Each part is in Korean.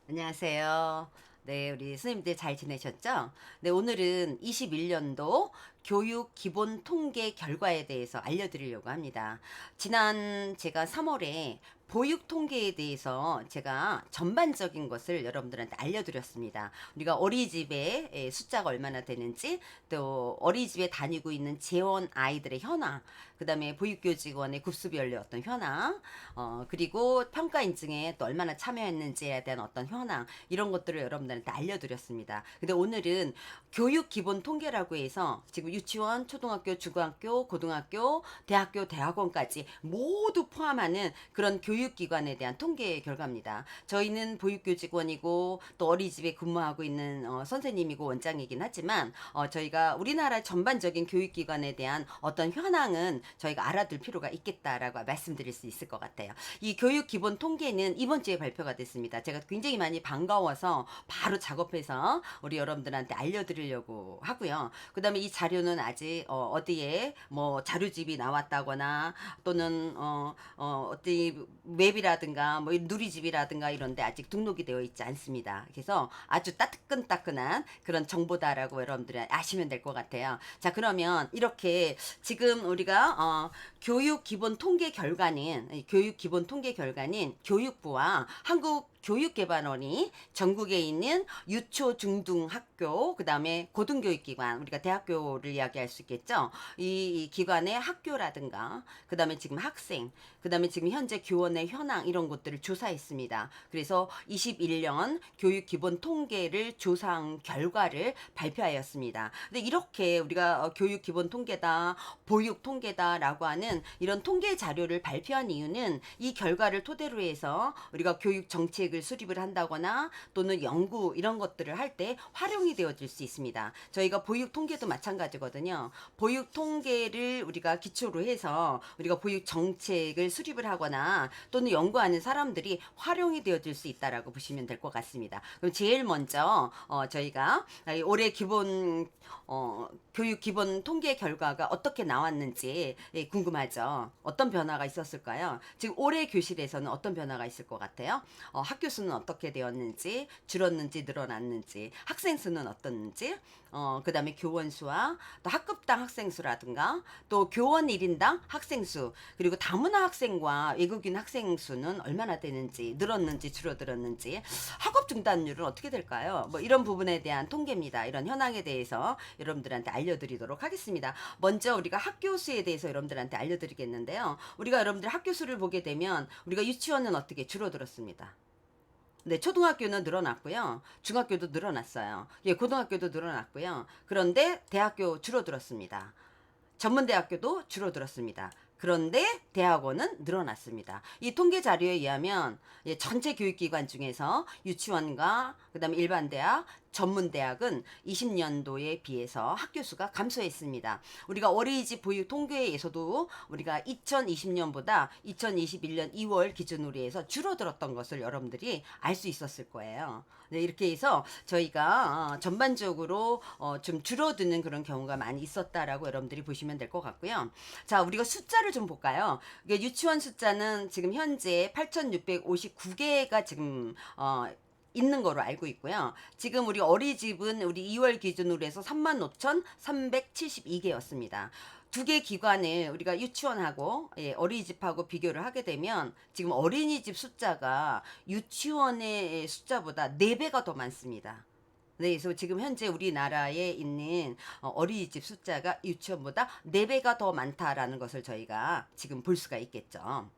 안녕하세요. 네, 우리 선생님들 잘 지내셨죠? 네, 오늘은 21년도 교육 기본 통계 결과에 대해서 알려드리려고 합니다. 지난 제가 3월에 보육 통계에 대해서 제가 전반적인 것을 여러분들한테 알려드렸습니다. 우리가 어린이집의 숫자가 얼마나 되는지, 또 어린이집에 다니고 있는 재원 아이들의 현황, 그 다음에 보육교직원의 급수별로 어떤 현황, 그리고 평가 인증에 또 얼마나 참여했는지에 대한 어떤 현황, 이런 것들을 여러분들한테 알려드렸습니다. 근데 오늘은 교육 기본 통계라고 해서 지금 유치원, 초등학교, 중학교, 고등학교, 대학교, 대학원까지 모두 포함하는 그런 교육기관에 대한 통계 결과입니다. 저희는 보육교직원이고 또 어린이집에 근무하고 있는 선생님이고 원장이긴 하지만 저희가 우리나라 전반적인 교육기관에 대한 어떤 현황은 저희가 알아둘 필요가 있겠다라고 말씀드릴 수 있을 것 같아요. 이 교육 기본 통계는 이번 주에 발표가 됐습니다. 제가 굉장히 많이 반가워서 바로 작업해서 우리 여러분들한테 알려드리려고 하고요. 그 다음에 이 자료는 아직 어디에 뭐 자료집이 나왔다거나 또는 어디 웹이라든가 뭐 누리집이라든가 이런데 아직 등록이 되어 있지 않습니다. 그래서 아주 따끈따끈한 그런 정보다라고 여러분들이 아시면 될 것 같아요. 자, 그러면 이렇게 지금 우리가 교육 기본 통계 결과는 교육부와 한국교육개발원이 전국에 있는 유초, 중등 학교, 그 다음에 고등교육기관, 우리가 대학교를 이야기할 수 있겠죠. 이 기관의 학교라든가, 그 다음에 지금 학생, 그 다음에 지금 현재 교원의 현황, 이런 것들을 조사했습니다. 그래서 21년 교육 기본 통계를 조사한 결과를 발표하였습니다. 근데 이렇게 우리가 교육 기본 통계다, 보육 통계다라고 하는 이런 통계 자료를 발표한 이유는 이 결과를 토대로 해서 우리가 교육 정책을 수립을 한다거나 또는 연구 이런 것들을 할 때 활용이 되어질 수 있습니다. 저희가 보육 통계도 마찬가지거든요. 보육 통계를 우리가 기초로 해서 우리가 보육 정책을 수립을 하거나 또는 연구하는 사람들이 활용이 되어질 수 있다라고 보시면 될 것 같습니다. 그럼 제일 먼저 저희가 올해 기본 교육 기본 통계 결과가 어떻게 나왔는지 궁금하죠. 어떤 변화가 있었을까요? 지금 올해 교실에서는 어떤 변화가 있을 것 같아요? 학교 수는 어떻게 되었는지, 줄었는지, 늘어났는지, 학생 수는 어떻는지, 그 다음에 교원 수와 또 학급당 학생 수라든가, 또 교원 1인당 학생 수, 그리고 다문화 학생과 외국인 학생 수는 얼마나 되는지, 늘었는지, 줄어들었는지, 학업 중단율은 어떻게 될까요? 뭐 이런 부분에 대한 통계입니다. 이런 현황에 대해서 여러분들한테 알려드리도록 하겠습니다. 먼저 우리가 학교 수에 대해서 여러분들한테 알려드리겠는데요. 우리가 여러분들 학교 수를 보게 되면 우리가 유치원은 어떻게 줄어들었습니다. 네, 초등학교는 늘어났고요. 중학교도 늘어났어요. 예, 고등학교도 늘어났고요. 그런데 대학교 줄어들었습니다. 전문대학교도 줄어들었습니다. 그런데 대학원은 늘어났습니다. 이 통계 자료에 의하면 전체 교육기관 중에서 유치원과 그다음에 일반대학, 전문대학은 20년도에 비해서 학교 수가 감소했습니다. 우리가 어린이집 보육 통계에서도 우리가 2020년보다 2021년 2월 기준으로 해서 줄어들었던 것을 여러분들이 알 수 있었을 거예요. 네, 이렇게 해서 저희가 전반적으로 좀 줄어드는 그런 경우가 많이 있었다라고 여러분들이 보시면 될 것 같고요. 자, 우리가 숫자를 좀 볼까요? 유치원 숫자는 지금 현재 8,659개가 지금 있는 거로 알고 있고요. 지금 우리 어린이집은 우리 2월 기준으로 해서 35,372개였습니다. 두 개 기관을 우리가 유치원하고 어린이집하고 비교를 하게 되면 지금 어린이집 숫자가 유치원의 숫자보다 4배가 더 많습니다. 네, 그래서 지금 현재 우리나라에 있는 어린이집 숫자가 유치원보다 4배가 더 많다라는 것을 저희가 지금 볼 수가 있겠죠.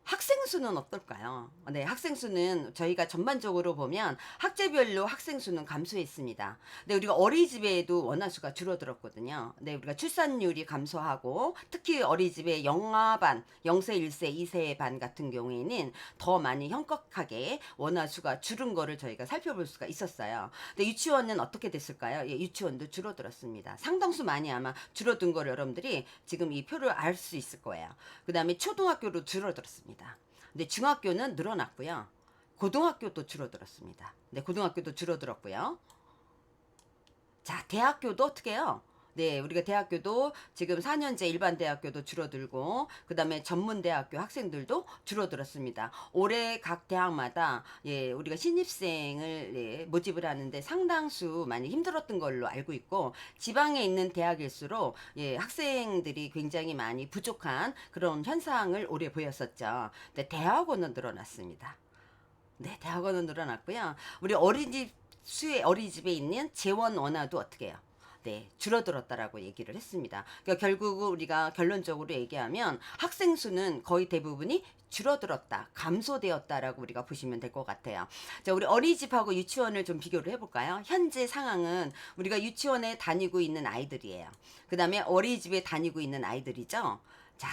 학생 수는 어떨까요? 네, 학생 수는 저희가 전반적으로 보면 학제별로 학생 수는 감소했습니다. 네, 우리가 어린이집에도 원화 수가 줄어들었거든요. 네, 우리가 출산율이 감소하고 특히 어린이집의 영아반, 0세, 1세, 2세 반 같은 경우에는 더 많이 현격하게 원화 수가 줄은 거를 저희가 살펴볼 수가 있었어요. 근데 유치원은 어떻게 됐을까요? 예, 유치원도 줄어들었습니다. 상당수 많이 아마 줄어든 걸 여러분들이 지금 이 표를 알 수 있을 거예요. 그 다음에 초등학교로 줄어들었습니다. 근데 중학교는 늘어났고요. 고등학교도 줄어들었습니다. 네, 고등학교도 줄어들었고요. 자, 대학교도 어떻게 해요? 네, 우리가 대학교도 지금 4년제 일반 대학교도 줄어들고, 그 다음에 전문대학교 학생들도 줄어들었습니다. 올해 각 대학마다, 예, 우리가 신입생을, 예, 모집을 하는데 상당수 많이 힘들었던 걸로 알고 있고, 지방에 있는 대학일수록, 예, 학생들이 굉장히 많이 부족한 그런 현상을 올해 보였었죠. 근데 대학원은 늘어났습니다. 네, 대학원은 늘어났고요. 우리 어린이집에 있는 재원 원화도 어떻게 해요? 네, 줄어들었다라고 얘기를 했습니다. 그러니까 결국 우리가 결론적으로 얘기하면 학생 수는 거의 대부분이 줄어들었다, 감소되었다라고 우리가 보시면 될 것 같아요. 자, 우리 어린이집하고 유치원을 좀 비교를 해볼까요? 현재 상황은 우리가 유치원에 다니고 있는 아이들이에요. 그 다음에 어린이집에 다니고 있는 아이들이죠. 자,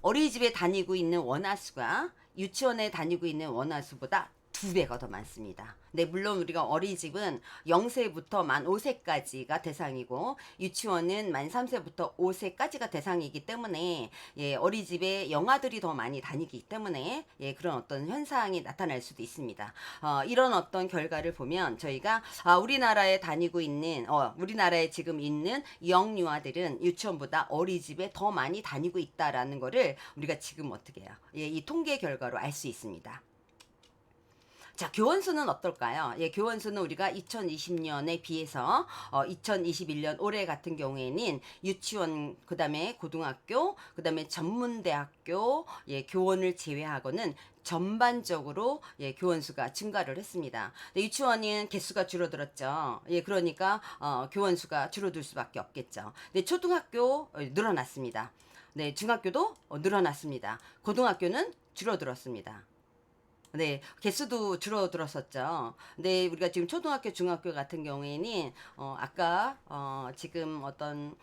어린이집에 다니고 있는 원화 수가 유치원에 다니고 있는 원화 수보다 2배가 더 많습니다. 네, 물론 우리가 어린이집은 0세부터 만 5세까지가 대상이고 유치원은 만 3세부터 5세까지가 대상이기 때문에, 예, 어린이집에 영아들이 더 많이 다니기 때문에, 예, 그런 어떤 현상이 나타날 수도 있습니다. 이런 어떤 결과를 보면 저희가 우리나라에 다니고 있는 우리나라에 지금 있는 영유아들은 유치원보다 어린이집에 더 많이 다니고 있다라는 거를 우리가 지금 어떻게 해요? 예, 이 통계 결과로 알 수 있습니다. 자, 교원수는 어떨까요? 예, 교원수는 우리가 2020년에 비해서 2021년 올해 같은 경우에는 유치원, 그다음에 고등학교, 그다음에 전문대학교, 예, 교원을 제외하고는 전반적으로, 예, 교원수가 증가를 했습니다. 근데 유치원은 개수가 줄어들었죠. 예, 그러니까 교원수가 줄어들 수밖에 없겠죠. 근데 초등학교 늘어났습니다. 네, 중학교도 늘어났습니다. 고등학교는 줄어들었습니다. 네, 개수도 줄어들었었죠. 근데 우리가 지금 초등학교, 중학교 같은 경우에는, 아까, 지금 어떤,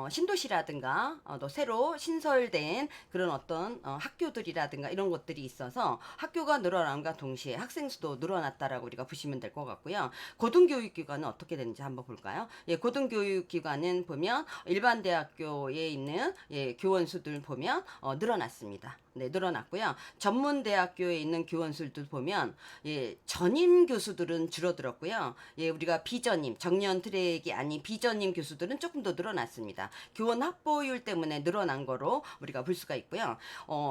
신도시라든가, 또 새로 신설된 그런 어떤, 학교들이라든가 이런 것들이 있어서 학교가 늘어남과 동시에 학생 수도 늘어났다라고 우리가 보시면 될 것 같고요. 고등교육기관은 어떻게 되는지 한번 볼까요? 예, 고등교육기관은 보면 일반 대학교에 있는, 예, 교원 수들 보면, 늘어났습니다. 네, 늘어났고요. 전문 대학교에 있는 교원수들 보면, 예, 전임 교수들은 줄어들었고요. 예, 우리가 비전임, 정년 트랙이 아닌 비전임 교수들은 조금 더 늘어났습니다. 교원 확보율 때문에 늘어난 거로 우리가 볼 수가 있고요.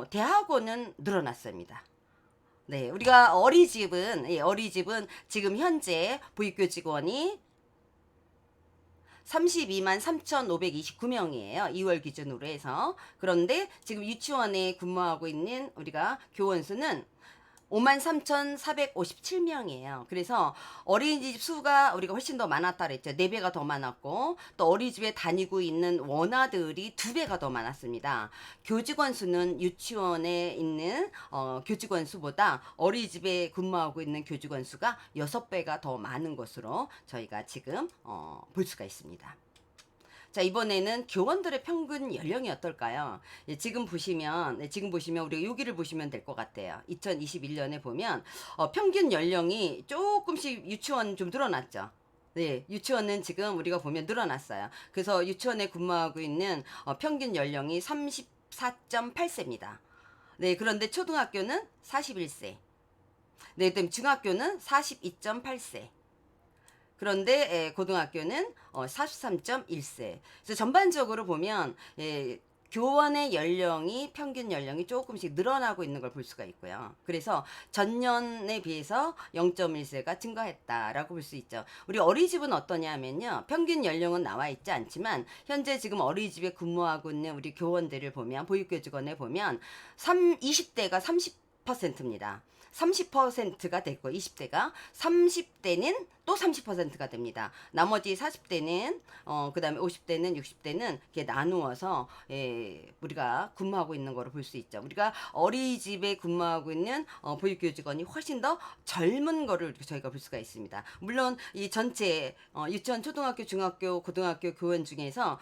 대학원은 늘어났습니다. 네, 우리가 어린이집은 지금 현재 보육교직원이 32만 3,529명이에요. 2월 기준으로 해서. 그런데 지금 유치원에 근무하고 있는 우리가 교원 수는 53,457명이에요. 그래서 어린이집 수가 우리가 훨씬 더 많았다 그랬죠. 4배가 더 많았고, 또 어린이집에 다니고 있는 원아들이 2배가 더 많았습니다. 교직원 수는 유치원에 있는 교직원 수보다 어린이집에 근무하고 있는 교직원 수가 6배가 더 많은 것으로 저희가 지금 볼 수가 있습니다. 자, 이번에는 교원들의 평균 연령이 어떨까요? 예, 지금 보시면 우리가 여기를 보시면 될 것 같아요. 2021년에 보면 평균 연령이 조금씩 유치원 좀 늘어났죠. 네, 유치원은 지금 우리가 보면 늘어났어요. 그래서 유치원에 근무하고 있는 평균 연령이 34.8세입니다. 네, 그런데 초등학교는 41세. 네, 그다음 중학교는 42.8세. 그런데, 예, 고등학교는 43.1세. 그래서 전반적으로 보면, 예, 교원의 연령이 평균 연령이 조금씩 늘어나고 있는 걸 볼 수가 있고요. 그래서 전년에 비해서 0.1세가 증가했다라고 볼 수 있죠. 우리 어린이집은 어떠냐면요. 평균 연령은 나와 있지 않지만 현재 지금 어린이집에 근무하고 있는 우리 교원들을 보면, 보육교직원에 보면 20대가 30%입니다. 30%가 됐고 20대가 30대는 또 30%가 됩니다. 나머지 40대는 그다음에 50대는 60대는 이렇게 나누어서, 예, 우리가 근무하고 있는 거로 볼 수 있죠. 우리가 어린이집에 근무하고 있는 보육교직원이 훨씬 더 젊은 거를 저희가 볼 수가 있습니다. 물론 이 전체 유치원, 초등학교, 중학교, 고등학교 교원 중에서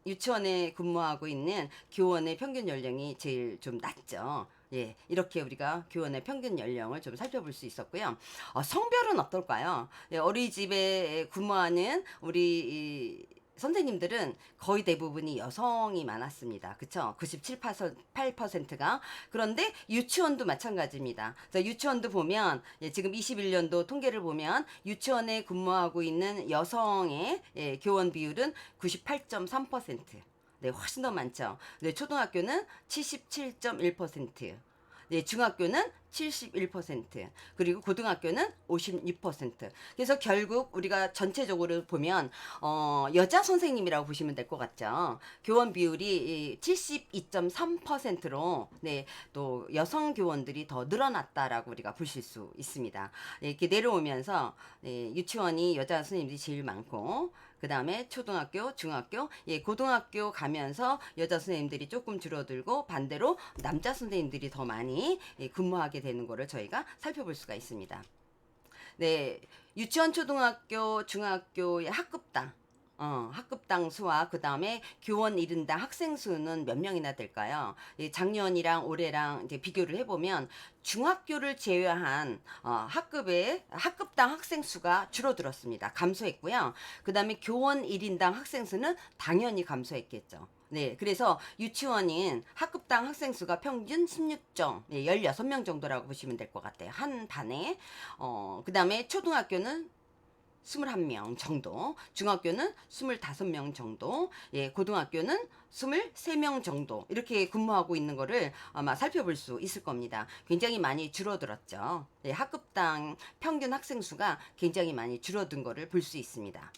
유치원에 근무하고 있는 교원의 평균 연령이 제일 좀 낮죠. 예, 이렇게 우리가 교원의 평균 연령을 좀 살펴볼 수 있었고요. 성별은 어떨까요? 예, 어린이집에 근무하는 우리 선생님들은 거의 대부분이 여성이 많았습니다. 그쵸? 97.8%가. 그런데 유치원도 마찬가지입니다. 그래서 유치원도 보면, 예, 지금 21년도 통계를 보면 유치원에 근무하고 있는 여성의, 예, 교원 비율은 98.3%. 네, 훨씬 더 많죠. 네, 초등학교는 77.1%. 네, 중학교는 71%, 그리고 고등학교는 56%. 그래서 결국 우리가 전체적으로 보면 여자 선생님이라고 보시면 될 것 같죠. 교원 비율이 72.3%로 네, 또 여성 교원들이 더 늘어났다라고 우리가 보실 수 있습니다. 네, 이렇게 내려오면서 네, 유치원이 여자 선생님들이 제일 많고 그 다음에 초등학교, 중학교, 예, 고등학교 가면서 여자 선생님들이 조금 줄어들고 반대로 남자 선생님들이 더 많이 예, 근무하게 되는 거를 저희가 살펴볼 수가 있습니다. 네, 유치원, 초등학교, 중학교의 학급당, 학급당 수와 그 다음에 교원 1인당 학생 수는 몇 명이나 될까요? 예, 작년이랑 올해랑 이제 비교를 해보면 중학교를 제외한 학급의 학급당 학생 수가 줄어들었습니다. 감소했고요. 그 다음에 교원 1인당 학생 수는 당연히 감소했겠죠. 네, 그래서 유치원인 학급당 학생 수가 평균 16점, 네, 16명 정도라고 보시면 될 것 같아요. 한 반에. 그 다음에 초등학교는 21명 정도, 중학교는 25명 정도, 예, 고등학교는 23명 정도, 이렇게 근무하고 있는 거를 아마 살펴볼 수 있을 겁니다. 굉장히 많이 줄어들었죠. 예, 학급당 평균 학생 수가 굉장히 많이 줄어든 거를 볼 수 있습니다.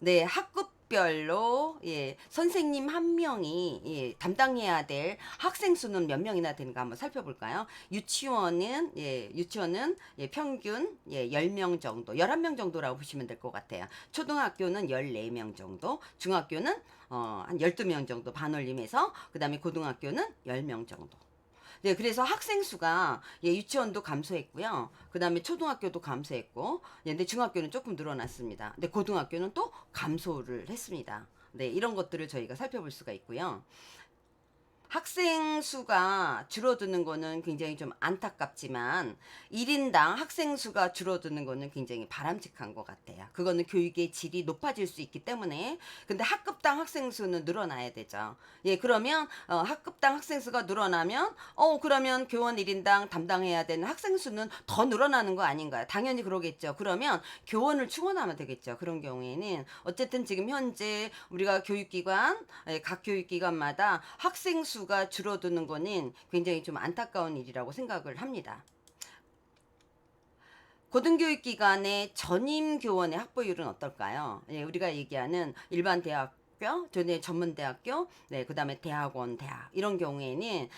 네, 학급별로 예, 선생님 한 명이 예, 담당해야 될 학생 수는 몇 명이나 되는가 한번 살펴볼까요? 유치원은 예, 평균 예, 10명 정도, 11명 정도라고 보시면 될 것 같아요. 초등학교는 14명 정도, 중학교는 한 12명 정도 반올림해서 그다음에 고등학교는 10명 정도. 네, 그래서 학생 수가 예, 유치원도 감소했고요. 그다음에 초등학교도 감소했고, 예, 근데 중학교는 조금 늘어났습니다. 근데 고등학교는 또 감소를 했습니다. 네, 이런 것들을 저희가 살펴볼 수가 있고요. 학생 수가 줄어드는 거는 굉장히 좀 안타깝지만 1인당 학생 수가 줄어드는 거는 굉장히 바람직한 것 같아요. 그거는 교육의 질이 높아질 수 있기 때문에. 근데 학급당 학생 수는 늘어나야 되죠. 예, 그러면 학급당 학생 수가 늘어나면 그러면 교원 1인당 담당해야 되는 학생 수는 더 늘어나는 거 아닌가요? 당연히 그러겠죠. 그러면 교원을 충원하면 되겠죠. 그런 경우에는 어쨌든 지금 현재 우리가 교육기관, 예, 각 교육기관마다 학생 수가 줄어드는 거는 굉장히 좀 안타까운 일이라고 생각을 합니다. 고등교육기관의 전임 교원의 확보율은 어떨까요? 예, 우리가 얘기하는 일반 대학교, 전문대학교, 네, 그 다음에 대학원, 대학 이런 경우에는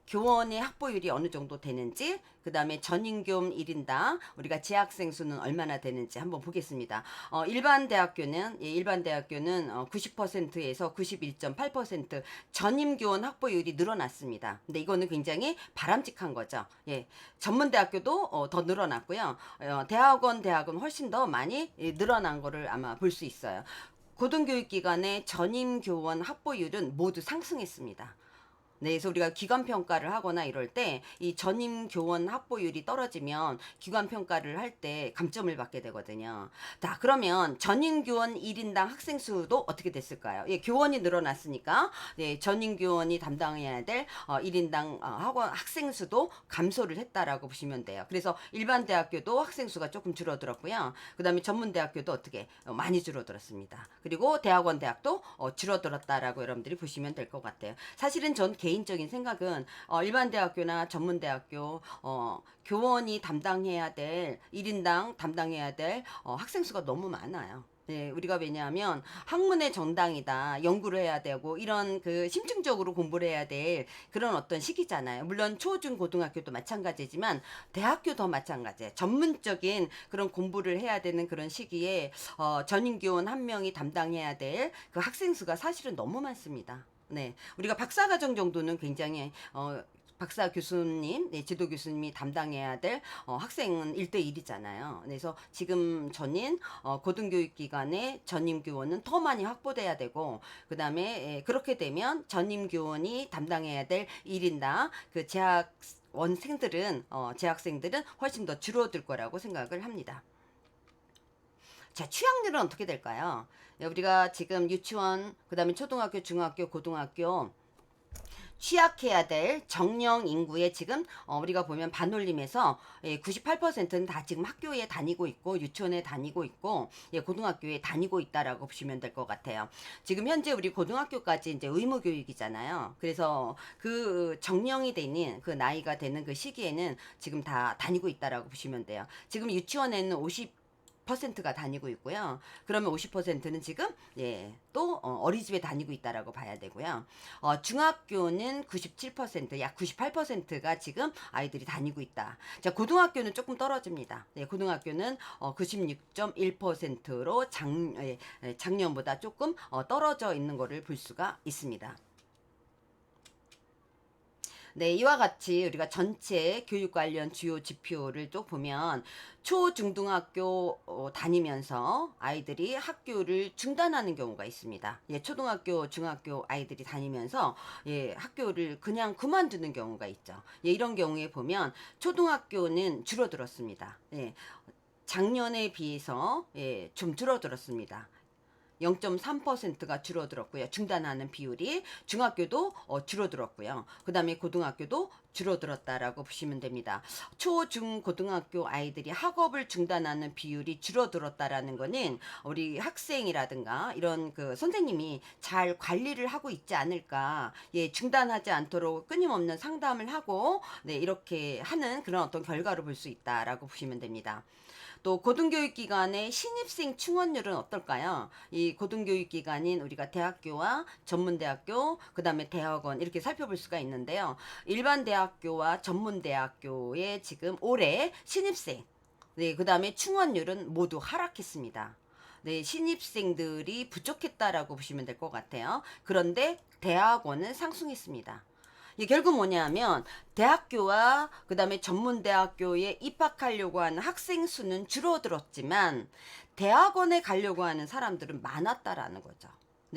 교원의 확보율이 어느 정도 되는지, 그 다음에 전임교원 1인당 우리가 재학생 수는 얼마나 되는지 한번 보겠습니다. 일반 대학교는 90%에서 91.8% 전임교원 확보율이 늘어났습니다. 근데 이거는 굉장히 바람직한 거죠. 예, 전문대학교도 더 늘어났고요. 대학원 훨씬 더 많이 늘어난 거를 아마 볼 수 있어요. 고등교육기관의 전임교원 확보율은 모두 상승했습니다. 네, 그래서 우리가 기관 평가를 하거나 이럴 때 이 전임 교원 확보율이 떨어지면 기관 평가를 할 때 감점을 받게 되거든요. 자, 그러면 전임 교원 1인당 학생 수도 어떻게 됐을까요? 예, 교원이 늘어났으니까 네, 전임 교원이 담당해야 될 1인당 학생 수도 감소를 했다라고 보시면 돼요. 그래서 일반 대학교도 학생 수가 조금 줄어들었고요. 그다음에 전문 대학교도 어떻게 많이 줄어들었습니다. 그리고 대학원 대학도 줄어들었다라고 여러분들이 보시면 될 것 같아요. 사실은 전 개인적인 생각은 일반 대학교나 전문 대학교 교원이 담당해야 될 1인당 담당해야 될 학생 수가 너무 많아요. 네, 우리가 왜냐하면 학문의 정당이다, 연구를 해야 되고 이런 그 심층적으로 공부를 해야 될 그런 어떤 시기잖아요. 물론 초, 중, 고등학교도 마찬가지지만 대학교 더 마찬가지예요. 전문적인 그런 공부를 해야 되는 그런 시기에 전임 교원 한 명이 담당해야 될 그 학생 수가 사실은 너무 많습니다. 네, 우리가 박사과정 정도는 굉장히 박사 교수님, 네, 지도 교수님이 담당해야 될 학생은 1대1이잖아요. 그래서 지금 전인 고등교육기관의 전임 교원은 더 많이 확보돼야 되고, 그 다음에 그렇게 되면 전임 교원이 담당해야 될 1인당 그 재학생들은 훨씬 더 줄어들 거라고 생각을 합니다. 자, 취학률은 어떻게 될까요? 우리가 지금 유치원, 그다음에 초등학교, 중학교, 고등학교 취약해야 될 정령 인구의 지금 우리가 보면 반올림에서 98%는 다 지금 학교에 다니고 있고 유치원에 다니고 있고 고등학교에 다니고 있다라고 보시면 될 것 같아요. 지금 현재 우리 고등학교까지 이제 의무 교육이잖아요. 그래서 그 정령이 되는 그 나이가 되는 그 시기에는 지금 다 다니고 있다라고 보시면 돼요. 지금 유치원에는 50%가 다니고 있고요. 그러면 50%는 지금 또 어린이집에 다니고 있다라고 봐야 되고요. 중학교는 97%, 약 98%가 지금 아이들이 다니고 있다. 자, 고등학교는 조금 떨어집니다. 네, 고등학교는 96.1%로 작년보다 조금 떨어져 있는 것을 볼 수가 있습니다. 네, 이와 같이 우리가 전체 교육 관련 주요 지표를 또 보면 초중등학교 다니면서 아이들이 학교를 중단하는 경우가 있습니다. 초등학교, 중학교 아이들이 다니면서 학교를 그냥 그만두는 경우가 있죠. 이런 경우에 보면 초등학교는 줄어들었습니다. 작년에 비해서 좀 줄어들었습니다. 0.3%가 줄어들었고요. 중단하는 비율이 중학교도 줄어들었고요. 그 다음에 고등학교도 줄어들었다라고 보시면 됩니다. 초, 중, 고등학교 아이들이 학업을 중단하는 비율이 줄어들었다라는 거는 우리 학생이라든가 이런 그 선생님이 잘 관리를 하고 있지 않을까. 중단하지 않도록 끊임없는 상담을 하고 이렇게 하는 그런 어떤 결과로 볼 수 있다라고 보시면 됩니다. 또 고등교육기관의 신입생 충원율은 어떨까요? 이 고등교육기관인 우리가 대학교와 전문대학교, 그 다음에 대학원 이렇게 살펴볼 수가 있는데요. 일반 대학교와 전문대학교의 지금 올해 신입생, 그 다음에 충원율은 모두 하락했습니다. 신입생들이 부족했다라고 보시면 될 것 같아요. 그런데 대학원은 상승했습니다. 결국 뭐냐면 대학교와 그다음에 전문대학교에 입학하려고 하는 학생 수는 줄어들었지만 대학원에 가려고 하는 사람들은 많았다라는 거죠.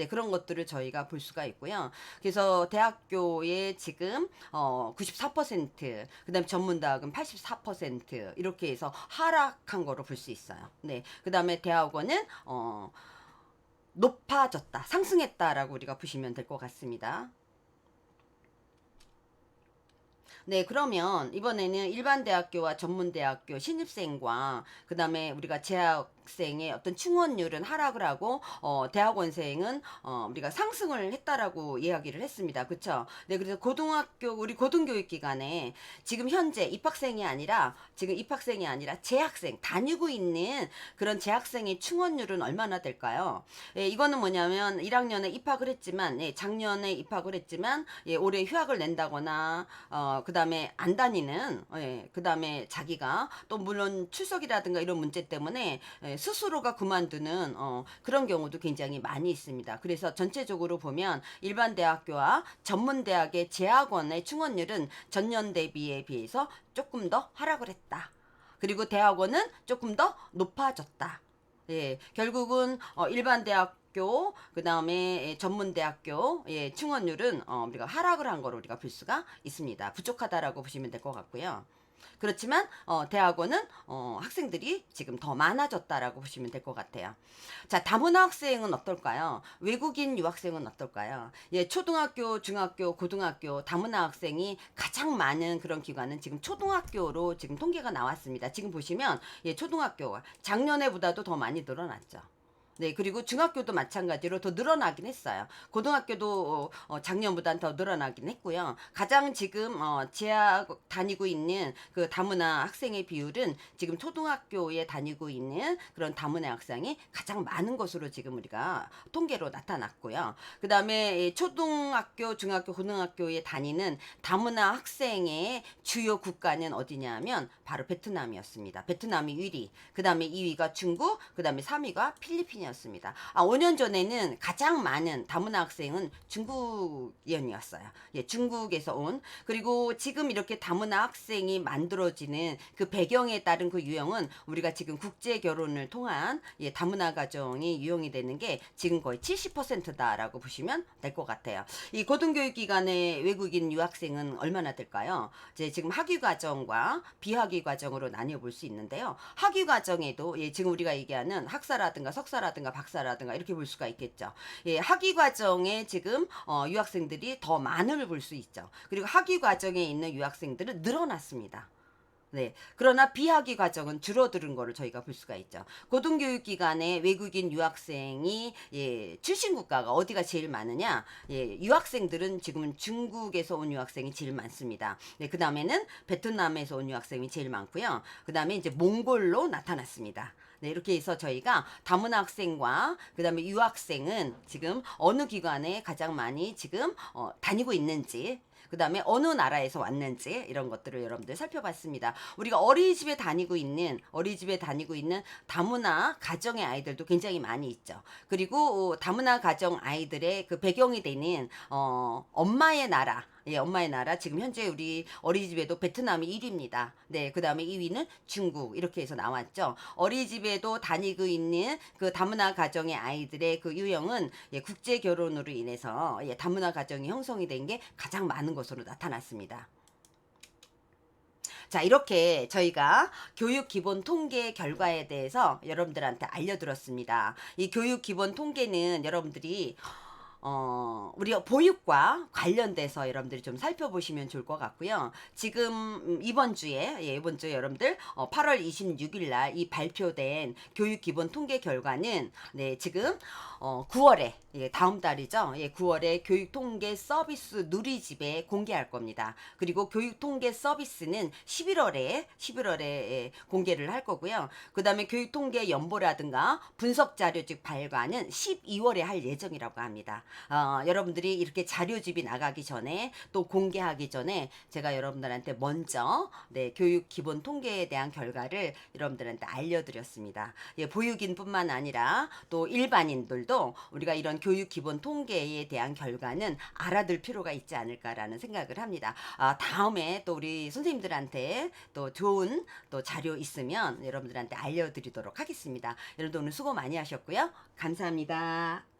그런 것들을 저희가 볼 수가 있고요. 그래서 대학교에 지금 94%, 그다음에 전문대학은 84% 이렇게 해서 하락한 거로 볼 수 있어요. 그다음에 대학원은 높아졌다, 상승했다라고 우리가 보시면 될 것 같습니다. 그러면 이번에는 일반 대학교와 전문 대학교 신입생과 그다음에 우리가 재학생의 어떤 충원율은 하락을 하고 대학원생은 우리가 상승을 했다라고 이야기를 했습니다. 그렇죠? 그래서 우리 고등교육 기관에 지금 현재 입학생이 아니라 재학생 다니고 있는 그런 재학생의 충원율은 얼마나 될까요? 이거는 뭐냐면 1학년에 입학을 했지만 작년에 입학을 했지만 올해 휴학을 낸다거나 그 다음에 안 다니는, 그 다음에 자기가 또 물론 출석이라든가 이런 문제 때문에 스스로가 그만두는 그런 경우도 굉장히 많이 있습니다. 그래서 전체적으로 보면 일반 대학교와 전문 대학의 재학원의 충원율은 전년 대비에 비해서 조금 더 하락을 했다. 그리고 대학원은 조금 더 높아졌다. 결국은 일반 대학 그 다음에 전문대학교 충원율은 우리가 하락을 한 거로 우리가 볼 수가 있습니다. 부족하다라고 보시면 될 것 같고요. 그렇지만 대학원은 학생들이 지금 더 많아졌다라고 보시면 될 것 같아요. 자, 다문화 학생은 어떨까요? 외국인 유학생은 어떨까요? 초등학교, 중학교, 고등학교 다문화 학생이 가장 많은 그런 기관은 지금 초등학교로 지금 통계가 나왔습니다. 지금 보시면 초등학교가 작년에보다도 더 많이 늘어났죠. 그리고 중학교도 마찬가지로 더 늘어나긴 했어요. 고등학교도 작년보다는 더 늘어나긴 했고요. 가장 지금 재학 다니고 있는 그 다문화 학생의 비율은 지금 초등학교에 다니고 있는 그런 다문화 학생이 가장 많은 것으로 지금 우리가 통계로 나타났고요. 그 다음에 초등학교, 중학교, 고등학교에 다니는 다문화 학생의 주요 국가는 어디냐면 바로 베트남이었습니다. 베트남이 1위, 그 다음에 2위가 중국, 그 다음에 3위가 필리핀 수준이었습니다. 5년 전에는 가장 많은 다문화 학생은 중국인이었어요. 예, 중국에서 온. 그리고 지금 이렇게 다문화 학생이 만들어지는 그 배경에 따른 그 유형은 우리가 지금 국제 결혼을 통한 예, 다문화 가정이 유형이 되는 게 지금 거의 70%다라고 보시면 될 것 같아요. 이 고등교육기관의 외국인 유학생은 얼마나 될까요? 이제 지금 학위 과정과 비학위 과정으로 나뉘어 볼 수 있는데요. 학위 과정에도 예, 지금 우리가 얘기하는 학사라든가 석사라든가 박사라든가 이렇게 볼 수가 있겠죠. 예, 학위 과정에 지금 유학생들이 더 많음을 볼 수 있죠. 그리고 학위 과정에 있는 유학생들은 늘어났습니다. 네. 그러나 비학위 과정은 줄어드는 거를 저희가 볼 수가 있죠. 고등교육기관에 외국인 유학생이 예, 출신 국가가 어디가 제일 많으냐? 예, 유학생들은 지금은 중국에서 온 유학생이 제일 많습니다. 네, 그 다음에는 베트남에서 온 유학생이 제일 많고요. 그 다음에 이제 몽골로 나타났습니다. 네, 이렇게 해서 저희가 다문화 학생과 그다음에 유학생은 지금 어느 기관에 가장 많이 지금 다니고 있는지 그 다음에 어느 나라에서 왔는지 이런 것들을 여러분들 살펴봤습니다. 우리가 어린이집에 다니고 있는 다문화 가정의 아이들도 굉장히 많이 있죠. 그리고 다문화 가정 아이들의 그 배경이 되는 엄마의 나라 예, 엄마의 나라. 지금 현재 우리 어린이집에도 베트남이 1위입니다. 네, 그 다음에 2위는 중국. 이렇게 해서 나왔죠. 어린이집에도 다니고 있는 그 다문화 가정의 아이들의 그 유형은 예, 국제 결혼으로 인해서 예, 다문화 가정이 형성이 된 게 가장 많은 것으로 나타났습니다. 자, 이렇게 저희가 교육 기본 통계 결과에 대해서 여러분들한테 알려드렸습니다. 이 교육 기본 통계는 여러분들이 우리가 보육과 관련돼서 여러분들이 좀 살펴보시면 좋을 것 같고요. 지금 이번 주에 여러분들 8월 26일 날 이 발표된 교육 기본 통계 결과는 네, 지금 9월에 예, 다음 달이죠. 예, 9월에 교육 통계 서비스 누리집에 공개할 겁니다. 그리고 교육 통계 서비스는 11월에 예, 공개를 할 거고요. 그다음에 교육 통계 연보라든가 분석 자료집 발간은 12월에 할 예정이라고 합니다. 여러분들이 이렇게 자료집이 나가기 전에 또 공개하기 전에 제가 여러분들한테 먼저 네, 교육 기본 통계에 대한 결과를 여러분들한테 알려드렸습니다. 예, 보육인뿐만 아니라 또 일반인들도 우리가 이런 교육 기본 통계에 대한 결과는 알아둘 필요가 있지 않을까라는 생각을 합니다. 다음에 또 우리 선생님들한테 또 좋은 또 자료 있으면 여러분들한테 알려드리도록 하겠습니다. 여러분들 오늘 수고 많이 하셨고요. 감사합니다.